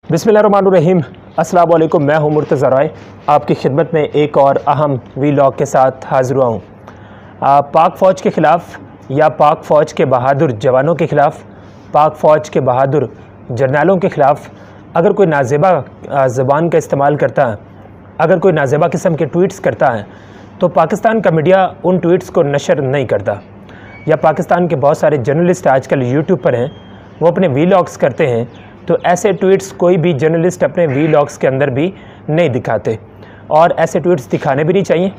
बिस्मिल्लाहिर्रहमानिर्रहीम। अस्सलाम वालेकुम। मैं हूं मुर्तज़ा रॉय, आपकी खिदमत में एक और अहम वीलॉग के साथ हाज़िर हुआ हूँ। पाक फ़ौज के ख़िलाफ़ या पाक फ़ौज के बहादुर जवानों के ख़िलाफ़, पाक फ़ौज के बहादुर जर्नैलों के ख़िलाफ़ अगर कोई नाज़ेबा ज़बान का इस्तेमाल करता है, अगर कोई नाज़ेबा किस्म के ट्वीट्स करता है, तो पाकिस्तान का मीडिया उन ट्वीट्स को नशर नहीं करता। या पाकिस्तान के बहुत सारे जर्नलिस्ट आजकल यूट्यूब पर हैं, वो अपने वीलॉग्स करते हैं, तो ऐसे ट्वीट्स कोई भी जर्नलिस्ट अपने वीलॉग्स के अंदर भी नहीं दिखाते, और ऐसे ट्वीट्स दिखाने भी नहीं चाहिए,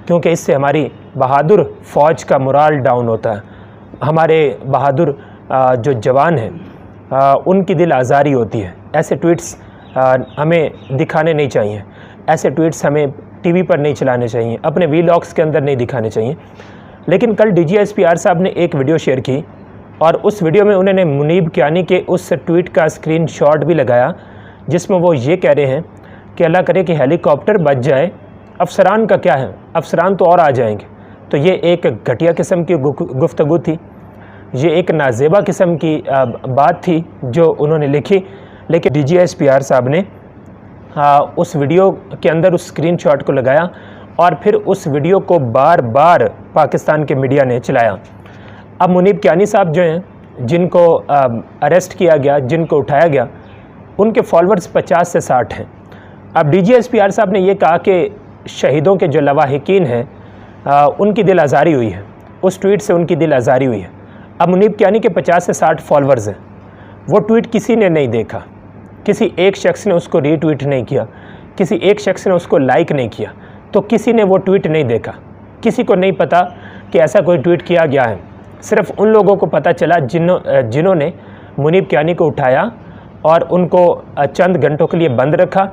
क्योंकि इससे हमारी बहादुर फ़ौज का मोराल डाउन होता है। हमारे बहादुर जो जवान हैं उनकी दिल आज़ारी होती है। ऐसे ट्वीट्स हमें दिखाने नहीं चाहिए, ऐसे ट्वीट्स हमें टीवी पर नहीं चलाने चाहिए, अपने वीलॉग्स के अंदर नहीं दिखाने चाहिए। लेकिन कल DGSPR साहब ने एक वीडियो शेयर की, और उस वीडियो में उन्होंने मुनीब कियानी के उस ट्वीट का स्क्रीनशॉट भी लगाया, जिसमें वो ये कह रहे हैं कि अल्लाह करे कि हेलीकॉप्टर बच जाए, अफसरान का क्या है, अफसरान तो और आ जाएंगे। तो ये एक घटिया किस्म की गुफ्तगू थी, ये एक नाज़ेबा किस्म की बात थी जो उन्होंने लिखी। लेकिन DGSPR साहब ने उस वीडियो के अंदर उस स्क्रीनशॉट को लगाया, और फिर उस वीडियो को बार बार पाकिस्तान के मीडिया ने चलाया। अब मुनीब कियानी साहब जो हैं, जिनको अरेस्ट किया गया, जिनको उठाया गया, उनके फॉलोअर्स 50 से 60 हैं। अब DGSPR साहब ने ये कहा कि शहीदों के जो लवाहिकीन हैं उनकी दिल आज़ारी हुई है, उस ट्वीट से उनकी दिल आज़ारी हुई है। अब मुनीब कियानी के 50 से 60 फॉलोअर्स हैं, वो ट्वीट किसी ने नहीं देखा, किसी एक शख्स ने उसको रीट्वीट नहीं किया, किसी एक शख्स ने उसको लाइक नहीं किया, तो किसी ने वो ट्वीट नहीं देखा, किसी को नहीं पता कि ऐसा कोई ट्वीट किया गया है। सिर्फ उन लोगों को पता चला जिन्होंने मुनीब कियानी को उठाया और उनको चंद घंटों के लिए बंद रखा।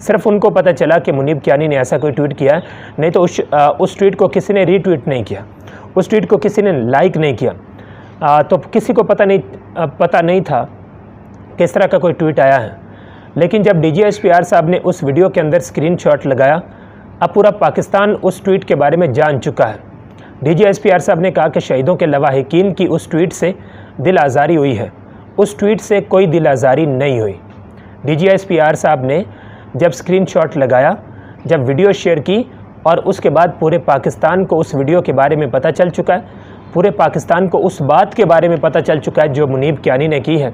सिर्फ उनको पता चला कि मुनीब कियानी ने ऐसा कोई ट्वीट किया है, नहीं तो उस ट्वीट को किसी ने रीट्वीट नहीं किया, उस ट्वीट को किसी ने लाइक नहीं किया। तो किसी को पता नहीं था किस तरह का कोई ट्वीट आया है। लेकिन जब DGSPR साहब ने उस वीडियो के अंदर स्क्रीनशॉट लगाया, अब पूरा पाकिस्तान उस ट्वीट के बारे में जान चुका है। DGSPR साहब ने कहा कि शहीदों के लवाहिकीन की उस ट्वीट से दिल आज़ारी हुई है, उस ट्वीट से कोई दिल आज़ारी नहीं हुई। DGSPR साहब ने जब स्क्रीनशॉट लगाया, जब वीडियो शेयर की, और उसके बाद पूरे पाकिस्तान को उस वीडियो के बारे में पता चल चुका है, पूरे पाकिस्तान को उस बात के बारे में पता चल चुका है जो मुनीब कियानी ने की है।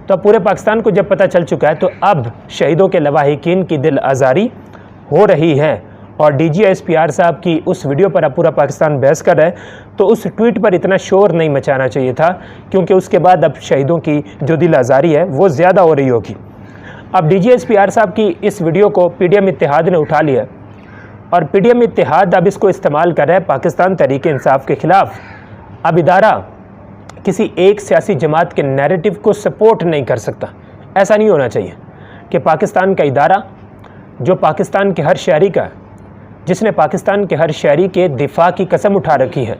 तो पूरे पाकिस्तान को जब पता चल चुका है, तो अब शहीदों के लवाहिकीन की दिल आज़ारी हो रही है। और DGSPR साहब की उस वीडियो पर अब पूरा पाकिस्तान बहस कर रहा है, तो उस ट्वीट पर इतना शोर नहीं मचाना चाहिए था, क्योंकि उसके बाद अब शहीदों की जो दिल आज़ारी है वो ज़्यादा हो रही होगी। अब DGSPR साहब की इस वीडियो को PDM इत्तेहाद ने उठा लिया, और PDM इत्तेहाद अब इसको इस्तेमाल कर रहा है पाकिस्तान तहरीक इंसाफ के ख़िलाफ़। अब इदारा किसी एक सियासी जमात के नैरेटिव को सपोर्ट नहीं कर सकता। ऐसा नहीं होना चाहिए कि पाकिस्तान का इदारा जो पाकिस्तान के हर शहरी का है, जिसने पाकिस्तान के हर शहरी के दिफा की कसम उठा रखी है,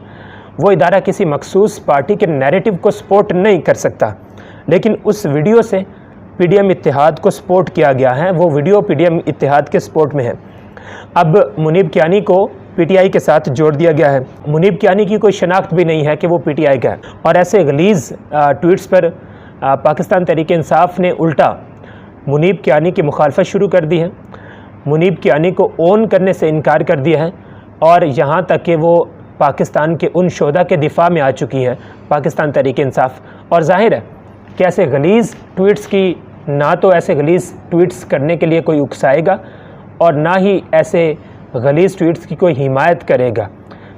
वो इदारा किसी मखसूस पार्टी के नैरेटिव को सपोर्ट नहीं कर सकता। लेकिन उस वीडियो से PDM इत्तेहाद को सपोर्ट किया गया है, वो वीडियो PDM इत्तेहाद के सपोर्ट में है। अब मुनीब कियानी को PTI के साथ जोड़ दिया गया है। मुनीब कियानी की कोई शनाख्त भी नहीं है कि वो PTI का है, और ऐसे गलीज़ ट्वीट्स पर पाकिस्तान तहरीक इंसाफ ने उल्टा मुनीब कियानी की मुखालफत शुरू कर दी है, मुनीब कियानी को ओन करने से इनकार कर दिया है, और यहाँ तक कि वो पाकिस्तान के उन शोधा के दिफा में आ चुकी है पाकिस्तान तहरीक इंसाफ। और जाहिर है कि ऐसे गलीज़ ट्वीट्स की ना तो ऐसे गलीज़ ट्वीट्स करने के लिए कोई उकसाएगा, और ना ही ऐसे गलीज़ ट्वीट्स की कोई हिमायत करेगा।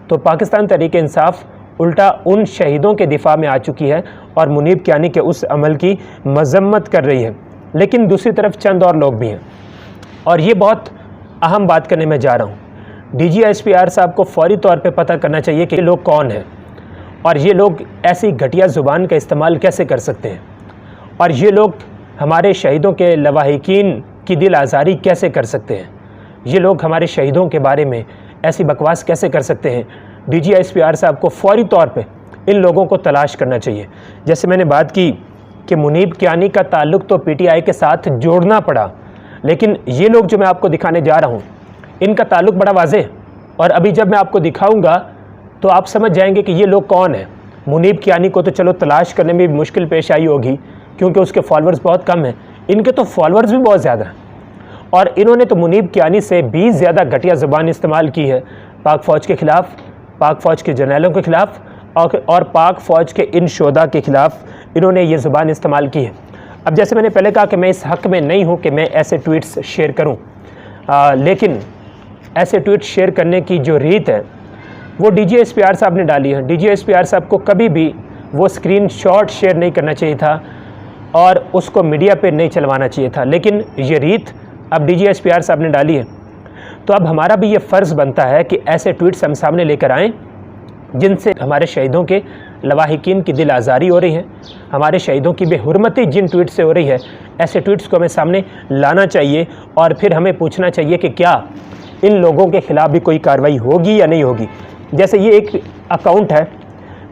तो पाकिस्तान तहरीक इंसाफ उल्टा उन शहीदों के दिफा में आ चुकी है और मुनीब कियानी के उस अमल की मजम्मत कर रही है। लेकिन दूसरी तरफ चंद और लोग भी हैं, और ये बहुत अहम बात करने में जा रहा हूँ। DGSPR साहब को फौरी तौर पे पता करना चाहिए कि ये लोग कौन हैं, और ये लोग ऐसी घटिया ज़ुबान का इस्तेमाल कैसे कर सकते हैं, और ये लोग हमारे शहीदों के लवाहिकीन की दिल आज़ारी कैसे कर सकते हैं, ये लोग हमारे शहीदों के बारे में ऐसी बकवास कैसे कर सकते हैं। DGSPR साहब को फौरी तौर पे इन लोगों को तलाश करना चाहिए। जैसे मैंने बात की कि मुनीब कियानी का ताल्लुक़ तो PTI के साथ जोड़ना पड़ा, लेकिन ये लोग जो मैं आपको दिखाने जा रहा हूँ, इनका ताल्लुक़ बड़ा वाज़ेह, और अभी जब मैं आपको दिखाऊंगा तो आप समझ जाएंगे कि ये लोग कौन हैं। मुनीब कियानी को तो चलो तलाश करने में भी मुश्किल पेश आई होगी, क्योंकि उसके फॉलोअर्स बहुत कम हैं। इनके तो फॉलोअर्स भी बहुत ज़्यादा हैं और इन्होंने तो मुनीब कियानी से भी ज़्यादा घटिया ज़ुबान इस्तेमाल की है पाक फ़ौज के ख़िलाफ़, पाक फ़ौज के जर्नैलों के ख़िलाफ़ और पाक फ़ौज के इन शोधा के ख़िलाफ़ इन्होंने ये ज़ुबान इस्तेमाल की है। अब जैसे मैंने पहले कहा कि मैं इस हक़ में नहीं हूँ कि मैं ऐसे ट्वीट्स शेयर करूँ, लेकिन ऐसे ट्वीट शेयर करने की जो रीत है वो DGSPR साहब ने डाली है। DGSPR साहब को कभी भी वो स्क्रीनशॉट शेयर नहीं करना चाहिए था और उसको मीडिया पे नहीं चलवाना चाहिए था, लेकिन ये रीत अब DGSPR साहब ने डाली है। तो अब हमारा भी ये फ़र्ज़ बनता है कि ऐसे ट्वीट्स हम सामने लेकर आएँ जिनसे हमारे शहीदों के लवाहिकीन की दिल आज़ारी हो रही है, हमारे शहीदों की बेहुरमती जिन ट्वीट से हो रही है, ऐसे ट्वीट्स को हमें सामने लाना चाहिए और फिर हमें पूछना चाहिए कि क्या इन लोगों के ख़िलाफ़ भी कोई कार्रवाई होगी या नहीं होगी। जैसे ये एक अकाउंट है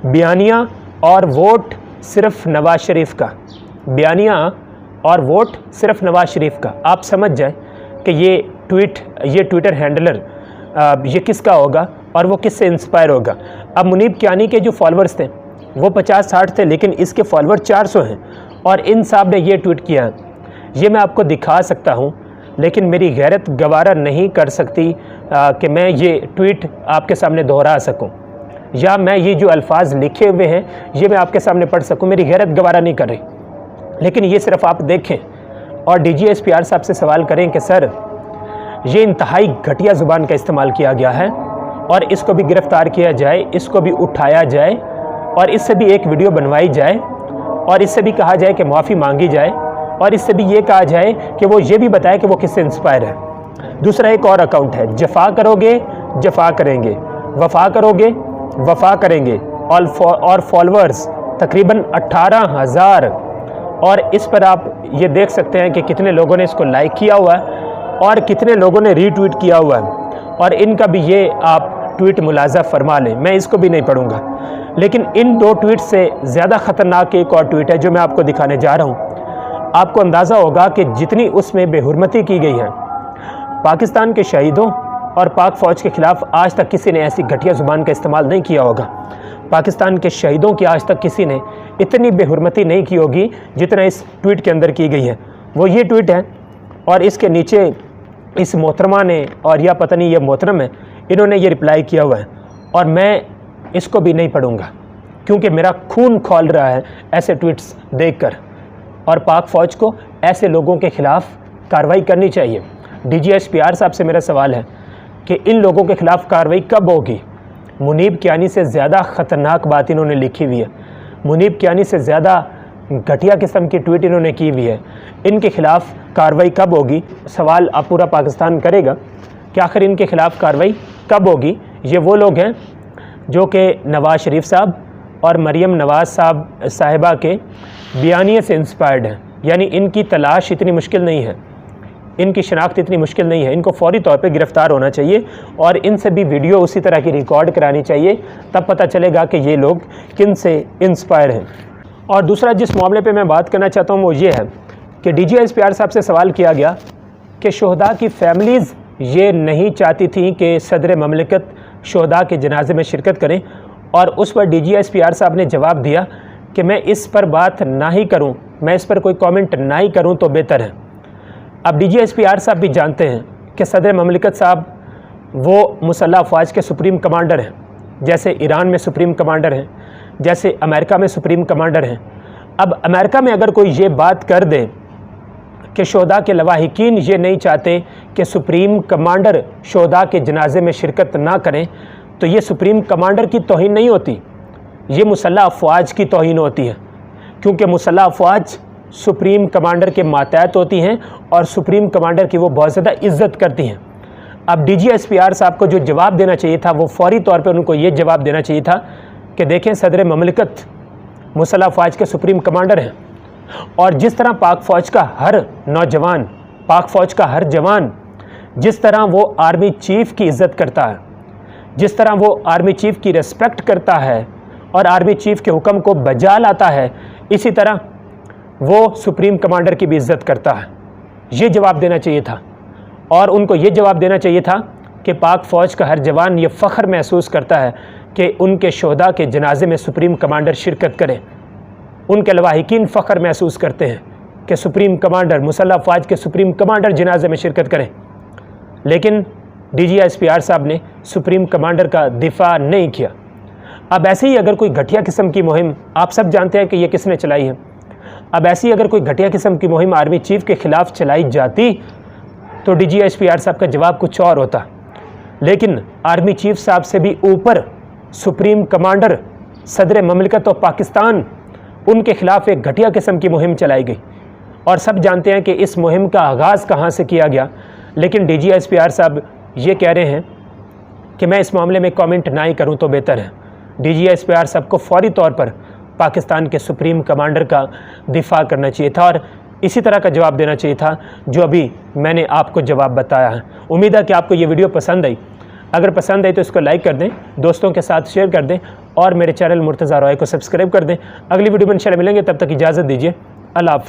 बयानिया और वोट सिर्फ नवाज़ शरीफ का, बयानिया और वोट सिर्फ नवाज़ शरीफ का। आप समझ जाए कि ये ट्विटर हैंडलर ये किसका होगा और वो किससे इंस्पायर होगा। अब मुनीब कियानी के जो फॉलोअर्स थे वो 50-60 थे, लेकिन इसके फॉलोअर 400 हैं और इन साहब ने ये ट्वीट किया है। ये मैं आपको दिखा सकता हूँ, लेकिन मेरी गैरत गवारा नहीं कर सकती कि मैं ये ट्वीट आपके सामने दोहरा सकूँ या मैं ये जो अल्फाज लिखे हुए हैं ये मैं आपके सामने पढ़ सकूँ। मेरी गैरत गवारा नहीं कर रही, लेकिन ये सिर्फ आप देखें और DGSPR साहब से सवाल करें कि सर ये इंतहाई घटिया ज़ुबान का इस्तेमाल किया गया है और इसको भी गिरफ़्तार किया जाए, इसको भी उठाया जाए और इससे भी एक वीडियो बनवाई जाए और इससे भी कहा जाए कि माफ़ी मांगी जाए और इससे भी ये कहा जाए कि वो ये भी बताए कि वो किससे इंस्पायर है। दूसरा एक और अकाउंट है जफ़ा करोगे जफ़ा करेंगे, वफ़ा करोगे वफ़ा करेंगे और फॉलोअर्स तकरीबन 18,000 और इस पर आप ये देख सकते हैं कि कितने लोगों ने इसको लाइक किया हुआ है और कितने लोगों ने रीट्वीट किया हुआ है और इनका भी ये आप ट्वीट मुलाजा फरमा लें, मैं इसको भी नहीं पढ़ूंगा। लेकिन इन दो ट्वीट से ज़्यादा ख़तरनाक एक और ट्वीट है जो मैं आपको दिखाने जा रहा हूँ। आपको अंदाज़ा होगा कि जितनी उसमें बेहुरमती की गई है पाकिस्तान के शहीदों और पाक फ़ौज के ख़िलाफ़ आज तक किसी ने ऐसी घटिया ज़ुबान का इस्तेमाल नहीं किया होगा। पाकिस्तान के शहीदों की आज तक किसी ने इतनी बेहुरमती नहीं की होगी जितना इस ट्वीट के अंदर की गई है। वो ये ट्वीट है और इसके नीचे इस मोहतरमा ने और या पता नहीं ये मोहतरम है, इन्होंने ये रिप्लाई किया हुआ है और मैं इसको भी नहीं पढ़ूंगा क्योंकि मेरा खून खौल रहा है ऐसे ट्वीट्स देखकर। और पाक फ़ौज को ऐसे लोगों के ख़िलाफ़ कार्रवाई करनी चाहिए। DGSPR साहब से मेरा सवाल है कि इन लोगों के ख़िलाफ़ कार्रवाई कब होगी। मुनीब कियानी से ज़्यादा ख़तरनाक बात इन्होंने लिखी हुई है, मुनीब कियानी से ज़्यादा घटिया किस्म की ट्वीट इन्होंने की हुई है। इनके ख़िलाफ़ कार्रवाई कब होगी, सवाल अब पूरा पाकिस्तान करेगा कि आखिर इनके ख़िलाफ़ कार्रवाई कब होगी। ये वो लोग हैं जो कि नवाज़ शरीफ साहब और मरीम नवाज़ साहिबा के बयानिए से इंस्पायर्ड हैं, यानी इनकी तलाश इतनी मुश्किल नहीं है, इनकी शनाख्त इतनी मुश्किल नहीं है। इनको फौरी तौर पे गिरफ़्तार होना चाहिए और इनसे भी वीडियो उसी तरह की रिकॉर्ड करानी चाहिए, तब पता चलेगा कि ये लोग किन से इंस्पायर हैं। और दूसरा जिस मामले पे मैं बात करना चाहता हूँ वो ये है कि DGSPR साहब से सवाल किया गया कि शोहदा की फैमिलीज़ ये नहीं चाहती थी कि सदर ममलिकत शोहदा के जनाजे में शिरकत करें और उस पर DGSPR साहब ने जवाब दिया कि मैं इस पर बात ना ही करूं, मैं इस पर कोई कमेंट ना ही करूं तो बेहतर है। अब DGSPR साहब भी जानते हैं कि सदर ममलिकत साहब वो मुसल्लह अफवाज के सुप्रीम कमांडर हैं, जैसे ईरान में सुप्रीम कमांडर हैं, जैसे अमेरिका में सुप्रीम कमांडर हैं। अब अमेरिका में अगर कोई ये बात कर दे कि शोहदा के लवाहिकीन ये नहीं चाहते कि सुप्रीम कमांडर शोहदा के जनाजे में शिरकत ना करें, तो ये सुप्रीम कमांडर की तौहीन नहीं होती, ये मुसल्लह अफवाज की तौहीन होती है, क्योंकि मुसल्लह अफवाज सुप्रीम कमांडर के मातहत होती हैं और सुप्रीम कमांडर की वो बहुत ज़्यादा इज्जत करती हैं। अब DGSPR साहब को जो जवाब देना चाहिए था वो फौरी तौर पर उनको ये जवाब देना चाहिए था कि देखें सदर ममलिकत मुसल्लह अफवाज के सुप्रीम कमांडर हैं और जिस तरह पाक फ़ौज का हर नौजवान, पाक फ़ौज का हर जवान जिस तरह वो आर्मी चीफ़ की इज़्ज़त करता है, जिस तरह वो आर्मी चीफ़ की रिस्पेक्ट करता है और आर्मी चीफ़ के हुक्म को बजा लाता है, इसी तरह वो सुप्रीम कमांडर की भी इज़्ज़त करता है। ये जवाब देना चाहिए था और उनको ये जवाब देना चाहिए था कि पाक फ़ौज का हर जवान ये फ़ख्र महसूस करता है कि उनके शोहदा के जनाजे में सुप्रीम कमांडर शिरकत करें, उनके लवाहिकीन फ़ख्र महसूस करते हैं कि सुप्रीम कमांडर, मुसल्लह अफवाज के सुप्रीम कमांडर जनाजे में शिरकत करें, लेकिन DGSPR साहब ने सुप्रीम कमांडर का दिफा नहीं किया। अब ऐसे ही अगर कोई घटिया किस्म की मुहिम, आप सब जानते हैं कि ये किसने चलाई है, अब ऐसी अगर कोई घटिया किस्म की मुहिम आर्मी चीफ के ख़िलाफ़ चलाई जाती तो DGSPR साहब का जवाब कुछ और होता। लेकिन आर्मी चीफ साहब से भी ऊपर सुप्रीम कमांडर सदर ममलिकत और पाकिस्तान, उनके ख़िलाफ़ एक घटिया किस्म की मुहिम चलाई गई और सब जानते हैं कि इस मुहिम का आगाज़ कहाँ से किया गया। लेकिन DGSPR साहब ये कह रहे हैं कि मैं इस मामले में कमेंट ना ही करूँ तो बेहतर है। DGSPR साहब को फौरी तौर पर पाकिस्तान के सुप्रीम कमांडर का दिफा करना चाहिए था और इसी तरह का जवाब देना चाहिए था जो अभी मैंने आपको जवाब बताया है। उम्मीद है कि आपको ये वीडियो पसंद आई। अगर पसंद आई तो इसको लाइक कर दें, दोस्तों के साथ शेयर कर दें और मेरे चैनल मुर्तज़ा रॉय को सब्सक्राइब कर दें। अगली वीडियो में इंशाल्लाह मिलेंगे, तब तक इजाज़त दीजिए। अल्लाह हाफ़िज़।